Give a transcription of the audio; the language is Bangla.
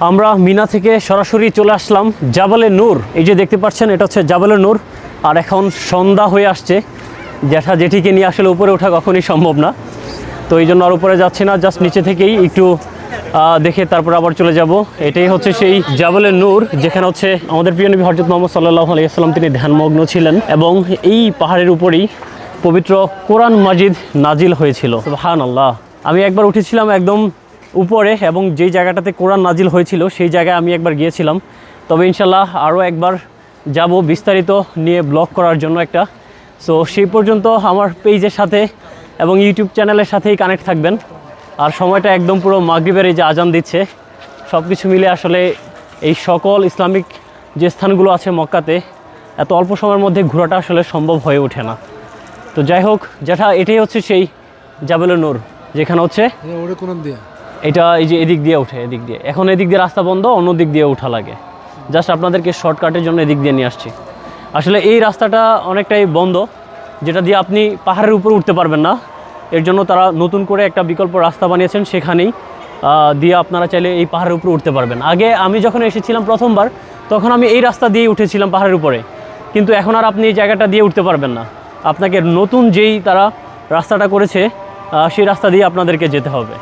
আমরা মিনা থেকে সরাসরি চলে আসলাম জাবালে নূর। এই যে দেখতে পাচ্ছেন, এটা হচ্ছে জাবালে নূর। আর এখন সন্ধ্যা হয়ে আসছে, জ্যাঠা জেঠিকে নিয়ে আসলে উপরে ওঠা কখনই সম্ভব না, তো এই জন্য আর উপরে যাচ্ছি না, জাস্ট নিচে থেকেই একটু দেখে তারপর আবার চলে যাব। এটাই হচ্ছে সেই জাবালে নূর, যেখানে হচ্ছে আমাদের প্রিয় নবী হযরত মুহাম্মদ সাল্লাল্লাহু আলাইহি ওয়াসাল্লাম তিনি ধ্যানমগ্ন ছিলেন, এবং এই পাহাড়ের উপরেই পবিত্র কোরআন মাজিদ নাজিল হয়েছিল। সুবহানাল্লাহ। আমি একবার উঠেছিলাম একদম উপরে, এবং যেই জায়গাটাতে কোরআন নাজিল হয়েছিল সেই জায়গায় আমি একবার গিয়েছিলাম। তবে ইনশাল্লাহ আরও একবার যাব বিস্তারিত নিয়ে ব্লগ করার জন্য একটা। সো সেই পর্যন্ত আমার পেজের সাথে এবং ইউটিউব চ্যানেলের সাথেই কানেক্ট থাকবেন। আর সময়টা একদম পুরো মাগরিবের এই যে আজান দিচ্ছে, সব কিছু মিলে আসলে এই সকল ইসলামিক যে স্থানগুলো আছে মক্কাতে এত অল্প সময়ের মধ্যে ঘোরাটা আসলে সম্ভব হয়ে ওঠে না। তো যাই হোক, যেটা এটাই হচ্ছে সেই জাবালে নূর, যেখানে হচ্ছে এটা এই যে এদিক দিয়ে ওঠে, এদিক দিয়ে। এখন এদিক দিয়ে রাস্তা বন্ধ, অন্য দিক দিয়ে ওঠা লাগে। জাস্ট আপনাদেরকে শর্টকাটের জন্য এদিক দিয়ে নিয়ে আসছি। আসলে এই রাস্তাটা অনেকটাই বন্ধ, যেটা দিয়ে আপনি পাহাড়ের উপরে উঠতে পারবেন না। এর জন্য তারা নতুন করে একটা বিকল্প রাস্তা বানিয়েছেন, সেখানেই দিয়ে আপনারা চাইলে এই পাহাড়ের উপরে উঠতে পারবেন। আগে আমি যখন এসেছিলাম প্রথমবার, তখন আমি এই রাস্তা দিয়েই উঠেছিলাম পাহাড়ের উপরে, কিন্তু এখন আর আপনি এই জায়গাটা দিয়ে উঠতে পারবেন না। আপনাকে নতুন যেই তারা রাস্তাটা করেছে সেই রাস্তা দিয়ে আপনাদেরকে যেতে হবে।